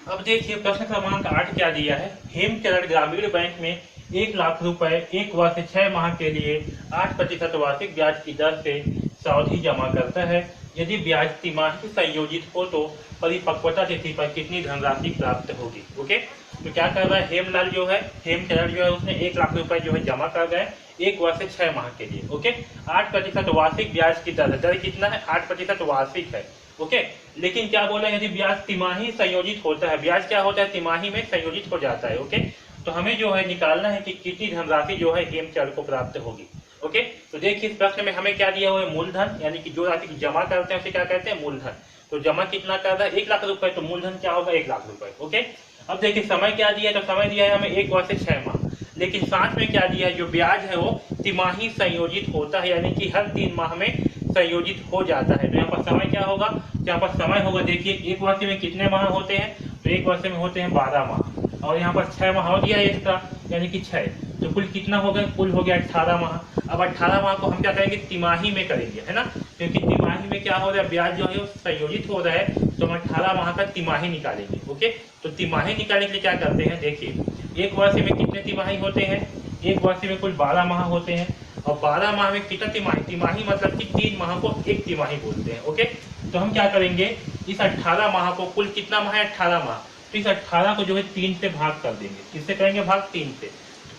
अब देखिए प्रश्न क्रमांक 8 क्या दिया है। हेमचरण ग्रामीण बैंक में 1,00,000 रुपए एक वर्ष से 6 माह के लिए 8% वार्षिक ब्याज की दर से सावधि जमा करता है। यदि ब्याज तिमाही संयोजित हो तो परिपक्वता तिथि पर कितनी धनराशि प्राप्त होगी। ओके, तो क्या कर रहा है हेमचरण जो है उसने 1,00,000 रुपए जो है जमा कर रहा है एक वर्ष से 6 माह के लिए। ओके, 8% वार्षिक ब्याज की दर कितना है, 8% वार्षिक है। ओके, लेकिन क्या बोला, यदि ब्याज तिमाही संयोजित होता है, ब्याज क्या होता है तिमाही में संयोजित हो जाता है। ओके, तो हमें जो है निकालना है कि कितनी धनराशि जो है हेमचरण को प्राप्त होगी। ओके, तो देखिए इस प्रश्न में हमें क्या दिया हुआ है, मूलधन, यानी कि जो राशि जमा करते हैं उसे क्या कहते हैं, मूलधन। तो जमा कितना कर रहा है, 1,00,000 रुपए, तो मूलधन क्या होगा, 1,00,000 रुपए। ओके, अब देखिए समय क्या दिया है, तो समय दिया है हमें एक वर्ष से 6 माह, लेकिन साथ में क्या दिया है, जो ब्याज है वो तिमाही संयोजित होता है, यानी कि हर 3 माह में संयोजित हो जाता है। तो यहाँ पर समय क्या होगा, यहाँ पर समय होगा, देखिए एक वर्ष में कितने माह होते हैं, तो एक वर्ष में होते हैं 12 माह, और यहाँ पर 6 माह हो दिया एक्स्ट्रा, यानी कि 6, तो कुल कितना हो गया, कुल हो गया 18 माह। अब 18 माह को हम क्या करेंगे, तिमाही में करेंगे, है ना, क्योंकि तिमाही में क्या हो रहा है, ब्याज जो है संयोजित हो रहा है, तो हम 18 माह का तिमाही निकालेंगे। ओके, तो तिमाही निकालने के लिए क्या करते हैं, देखिए एक वर्ष में कितने तिमाही होते हैं, एक वर्ष में कुल 12 माह होते हैं, और 12 माह में कितना तिमाही, तिमाही मतलब कि 3 माह को एक तिमाही बोलते हैं। ओके, तो हम क्या करेंगे, इस 18 माह को, कुल कितना माह है 18 माह, तो इस 18 को जो है 3 से भाग कर देंगे। किससे करेंगे भाग, 3 से,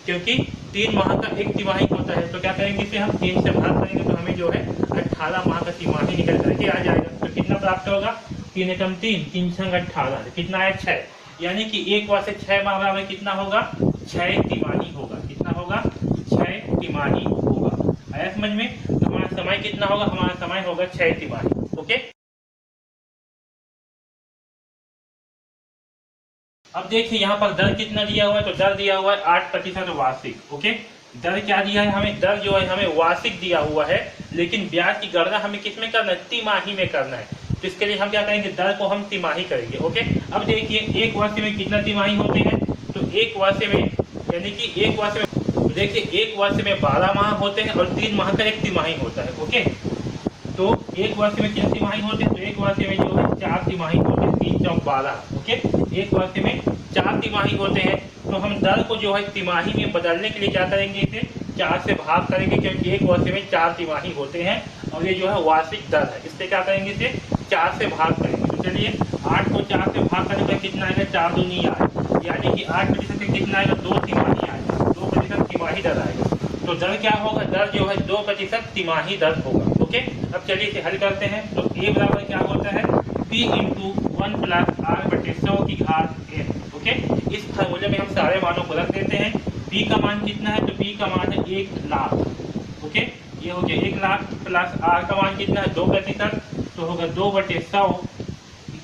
क्योंकि 3 माह का एक तिमाही होता है, तो क्या करेंगे इसे हम 3 से भाग करेंगे, तो हमें जो है 18 माह का तिमाही निकल करके आ जाएगा। तो कितना प्राप्त होगा, 3 एकम 3, 3 छंग 18, कितना है 6, यानी कि एक वर्ष से 6 माह में कितना होगा, 6 तिमाही होगा। कितना होगा, 6 तिमाही होगा। आया समझ में, तो हमारा समय कितना होगा, हमारा समय होगा 6 तिमाही। ओके, अब देखिए यहाँ पर दर कितना दिया हुआ है, तो दर दिया हुआ है 8% वार्षिक। ओके, दर क्या दिया है हमें, दर जो है हमें वार्षिक दिया हुआ है, लेकिन ब्याज की गणना हमें किस में करना है, तिमाही में करना है। तो इसके लिए हम क्या करेंगे, दर को हम तिमाही करेंगे। ओके, अब देखिए एक वर्ष में कितना तिमाही होते हैं, तो एक वर्ष में, यानी कि एक वर्ष में, देखिए एक वर्ष में 12 माह होते हैं और 3 माह का एक तिमाही होता है। ओके, तो एक वर्ष में कितने तिमाही होते हैं, तो एक वर्ष में जो है 4 तिमाही होते हैं, 3 चौक 12। ओके, एक वर्ष में 4 तिमाही होते हैं, तो हम दर को जो है तिमाही में बदलने के लिए क्या करेंगे, इसे 4 से भाग करेंगे, क्योंकि एक वर्ष में 4 तिमाही होते हैं और ये जो है वार्षिक दर है, इससे क्या करेंगे, इसे 4 से भाग करेंगे। तो चलिए 8 को 4 से भाग करने पर कितना आएगा, 4 दूनी 8, यानी कि 8% से कितना आएगा, 2 तिमाही आएगा, 2% तिमाही दर आएगा। तो दर क्या होगा, दर जो है 2% तिमाही दर होगा। ओके, अब चलिए इसे हल करते हैं। तो a बराबर क्या होता है, p इंटू 1 प्लस आर बटे 100 की घात n। ओके, इस फॉर्मूले में हम सारे मानों को रख देते हैं। p का मान कितना है, तो p का मान है 1,00,000। ओके, ये हो गया 1,00,000 प्लस r का मान कितना है 2%, तो होगा 2 बटे 100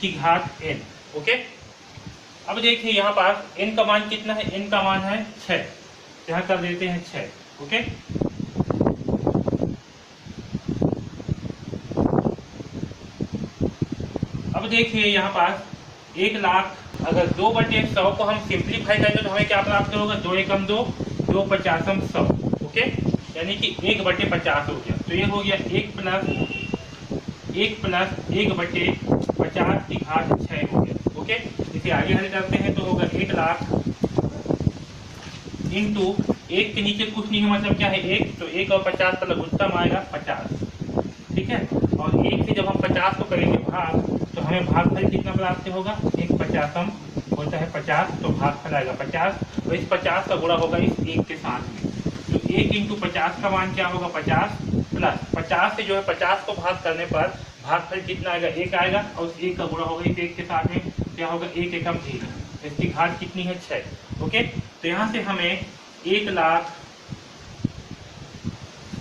की घात n। ओके, अब देखिए यहाँ पास n का मान कितना है, n का मान है 6, यहाँ कर देते हैं 6। ओके, अब देखिए यहाँ पास 1,00,000, अगर 2/100 को हम सिंप्लीफाई करेंगे तो हमें क्या प्राप्त होगा, 2 एकम 2, 2 पचासम 100। ओके, यानी कि 1/50 हो गया, तो ये हो गया 1 प्लस 1/50 की घात 6 हो गया। ओके, इसे आगे हल करते हैं, तो होगा 1,00,000 इंटू 1 के नीचे कुछ नहीं है, मतलब क्या है 1, तो 1 और 50 का लघुत्तम आएगा 50। ठीक है, और 1 से जब हम 50 को करेंगे भाग, तो हमें भागफल कितना प्राप्त होगा, 1/50 होता है 50, तो भागफल आएगा 50, और इस 50 का गुणा होगा इस 1 के साथ में, तो 1 इंटू 50 का मान क्या होगा 50, प्लस 50 से जो है 50 को भाग करने पर भागफल कितना आएगा, 1 आएगा, और उस 1 का गुणा होगा इस 1 के साथ में, क्या होगा 1 एकम 1, इसकी घात कितनी है 6। ओके, तो यहाँ से हमें 1,00,000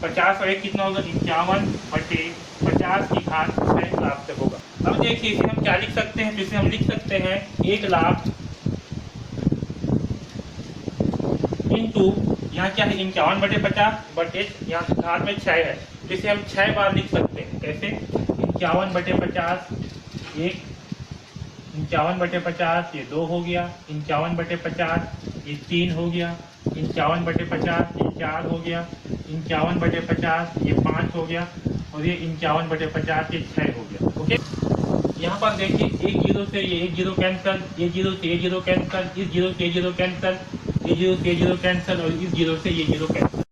50 और 1 कितना होगा, 51/50 की घात 6 प्राप्त होगा। अब देखिए इसे हम क्या लिख सकते हैं, जिसे हम लिख सकते हैं 1,00,000 इंटू, यहाँ क्या है 51/50, बट यहाँ घात में 6 है, जिसे हम 6 बार लिख सकते हैं। कैसे, 51/50 1, 51/50 ये 2 हो गया, 51/50 ये 3 हो गया, 51/50 ये 4 हो गया, 51/50 ये 5 हो गया, और ये 51/50 ये 6 हो गया। ओके, यहाँ पर देखिए एक जीरो से ये एक जीरो कैंसिल, एक जीरो से ये जीरो कैंसिल, इस जीरो से ये जीरो कैंसिल, ये जीरो से ये जीरो कैंसिल और इस जीरो से ये जीरो कैंसिल।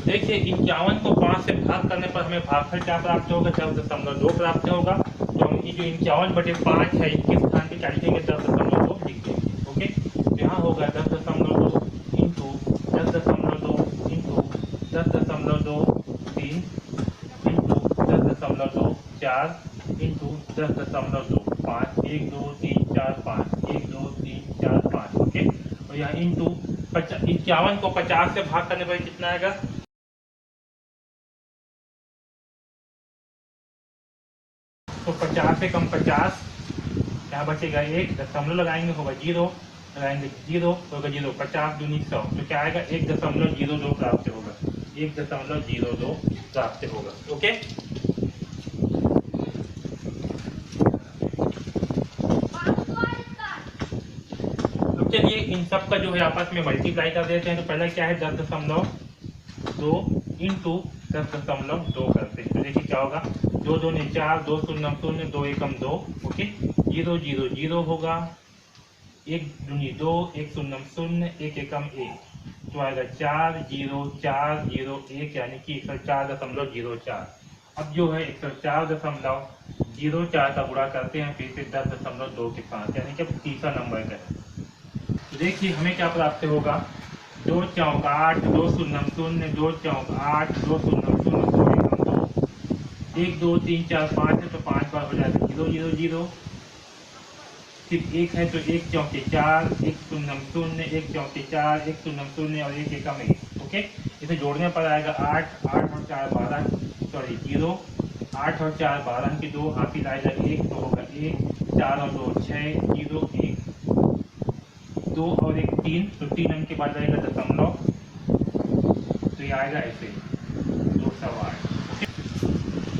देखिए 51 को 5 से भाग करने पर हमें भागफल क्या प्राप्त होगा, 10.2 प्राप्त होगा। तो हम ये जो 51/5 है इसके स्थान पे क्या लिखेंगे, 10.2 लिख देंगे। ओके, तो यहाँ होगा 10.2 into 10.2 into 10.23 into 10.24 into 10.25, 1 2 3 4 5, 1 2 3 4 5। Okay, और यहाँ इंटू 51 को 50 से भाग करने पर कितना आएगा, तो 50 से कम 50, यहाँ बचेगा 1, दशमलव लगाएंगे होगा 0, लगाएंगे 0 होगा 0, 50 दूनी 100, तो क्या आएगा 1.02 प्राप्त होगा, 1.02 प्राप्त होगा। ओके, अब चलिए इन सब का जो है आपस में मल्टीप्लाई कर देते हैं। तो पहला क्या है 10.2 इंटू 10.2 करते हैं। तो देखिए क्या होगा, 2 2 ने 4, 2 0 0, 2 1 2। ओके, 0 0 0 होगा, 1 दूनी 2, 1 0 0, 1 1 1, तो आएगा 4 0 4 0 1, यानी कि 104.04। अब जो है 104.04 का गुणा करते हैं फिर से 10.2 के साथ, यानी कि तीसरा नंबर का है। तो देखिए हमें क्या प्राप्त होगा, 2 चौक 8, 2 0 0, 2 चौक 8, 2 0 0, 2 1 2, 1 2 3 4 5 है, तो 5 बार हो जाएगा 0 0 0। सिर्फ 1 है तो 1 चौके 4, 1 0 0, 1 चौके 4, 1 0 0 और 1 1 1। ओके, इसे जोड़ने पर आएगा 8, 8 और 4 12, सॉरी 0, 8 और 4 12 की 2, हासिल आएगा 1, तो होगा 1, 4 और 2 6, 0 1, 2 और 1 3, तो 3 अंक के बाद आएगा दशमलव, तो ये आएगा ऐसे 208।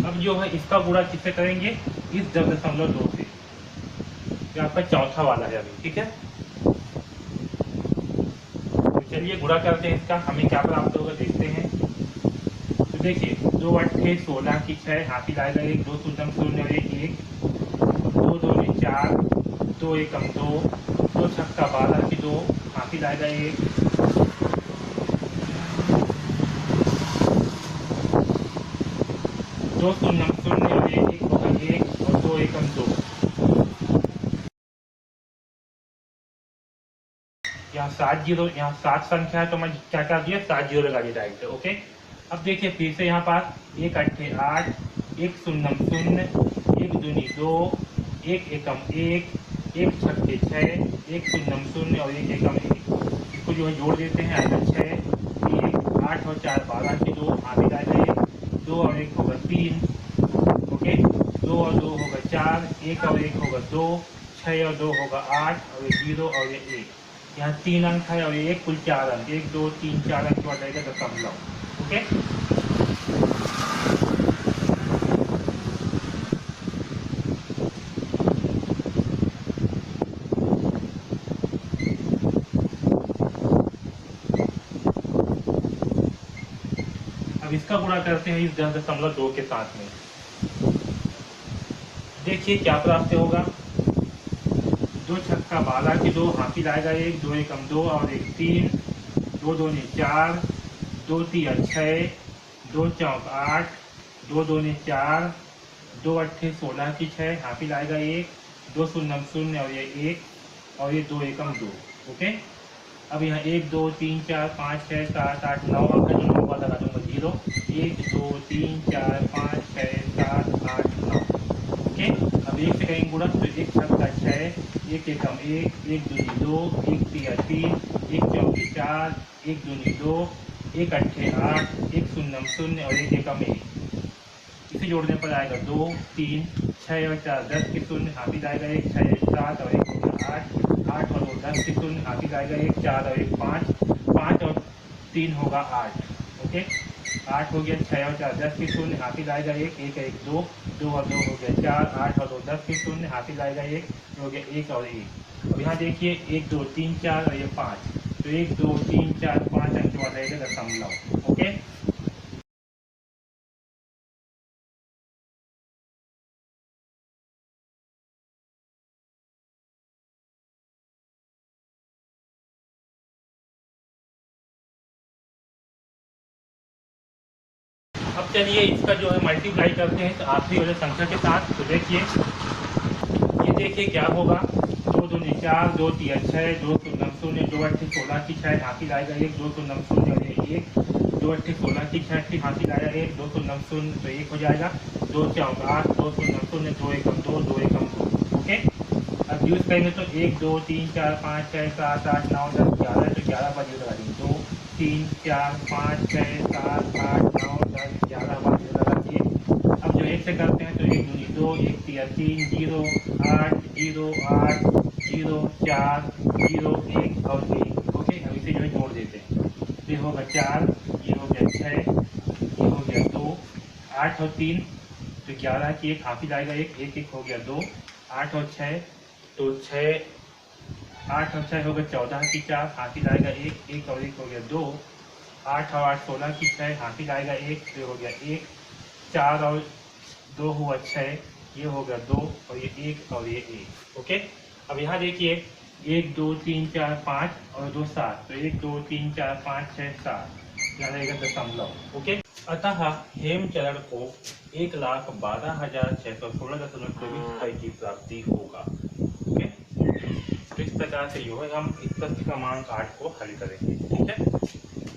अब जो है इसका गुणा किससे करेंगे, इस 10.2 से, जो आपका चौथा वाला है अभी। ठीक है, तो चलिए गुणा करते हैं इसका, हमें क्या प्राप्त होगा देखते हैं। तो देखिए 2 8 16 की 6, हासिल आएगा 1, 2 0 0 और 1 1, 2 2 ने 4, 2 1 2, 2 छक्का 12 की 2, हासिल आएगा 1, 2 0 0 और 1 1 होगा 1 और 2 1 2। यहाँ 7 जीरो, यहाँ 7 संख्या है तो मैं क्या कर दिया, 7 जीरो लगा दिया डायरेक्ट। ओके, अब देखिए फिर से यहाँ पास 1 8 8, 1 0 0, 1 दूनी 2, 1 1 1, 1 छक्के 6, 1 0 0 और 1 1 1, इसको जो है जोड़ देते हैं, आएगा 6 1, 8 और 4 12 की 2, आगे आएगा 1, 2 और 1 होगा 3। ओके, 2 और 2 होगा 4, 1 और 1 होगा 2, 6 और 2 होगा 8 और 0 और 1, यहाँ 3 अंक है और एक कुल 4 अंक, 1 2 3 4 अंक के बाद आएगा दशमलव। ओके, अब इसका गुणा करते हैं इस 10.2 के साथ में। देखिए क्या प्राप्त होगा, 2 छक्का 12 की 2, हासिल आएगा 1, 2 1 2 और 1 3, 2 2 ने 4, 2 3 6, 2 चौक 8, 2 2 ने 4, 2 8 16 की 6, हासिल आएगा 1, 2 0 0 और ये 1 और ये 2 1 2। ओके, अब यहाँ 1 2 3 4 5 6 7 8 9 अंक है, जो 9 का लगा दूंगा 0, 1 2 3 4 5 6 7 8 9। ओके, अब 1 से करेंगे गुणा, तो 1 छक्का 6, 1 1 1, 1 दूनी 2, 1 3 3, 1 चौकी 4, 1 दूनी 2, 1 8 8, 1 0 0 और 1 1 1, इसे जोड़ने पर आएगा 2 3, 6 और 4 10 के शून्य, हासिल आएगा 1, 6 1 7 और 1 होगा 8, 8 और 2 10 के शून्य, हासिल आएगा 1 4 और 1 5, 5 और 3 होगा 8। ओके, 8 हो गया 6 और 4 10 की शून्य, हाथी लाएगा 1, 1 1 2, 2 और 2 हो गया 4, 8 और 2 10 की शून्य, हाथी लाएगा 1, हो गया 1 और 1। अब यहाँ देखिए 1 2 3 4 और ये 5, तो 1 2 3 4 5 अंक वाला रहेगा दशमलव। ओके, अब चलिए इसका जो है मल्टीप्लाई करते हैं तो आखिरी वाले संख्या के साथ। तो देखिए ये देखिए क्या होगा, 2 दूनी 4, 2 तिया 6, 2 शून्य शून्य, 2 अट्ठी 16 की 6, हाथी लाएगा 1, 2 शून्य शून्य और 1, 2 अट्ठी 16 की 6, हाथी लाएगा 1, 2 शून्य शून्य तो 1 हो जाएगा, 2 4 8, 2 शून्य शून्य, 2 1 2, 2 1 2। ओके, अब यूज करेंगे तो 1 2 3 4 5 6 7 8 9 10 11, तो 11 बार यूज लगा देंगे, 2 3 4 5 6 7 8 9 10 11 बार यूज लगा दिए। अब जो 1 से करते हैं तो 1 दूनी 2, 1 तिया 3, 0 8 0 8 0 4 0 1 और 1। ओके, अब इसे जो है जोड़ देते हैं, ये होगा 4, ये हो गया 6, ये हो गया 2, 8 और 3 तो 11 की 1, हाथी लाएगा 1, 1 1 हो गया 2, 8 और 6 तो 6, 8 और 6 हो गया 14 की 4, हाथी लाएगा 1, 1 और 1 हो गया 2, 8 और 8 16 की 6, हाथी लाएगा 1, ये हो गया 1, 4 और 2 हुआ 6, ये हो गया 2 और ये 1 और ये 1। ओके, अब यहाँ देखिए 1 2 3 4 5 और 2 7, तो 1 2 3 4 5 6 7, यहाँ रहेगा दशमलव। ओके, अतः हेमचरण को 1,12,616.24 रुपये की प्राप्ति होगा। ओके, तो इस प्रकार से जो है हम इस प्रश्न क्रमांक 8 को हल करेंगे। ठीक है।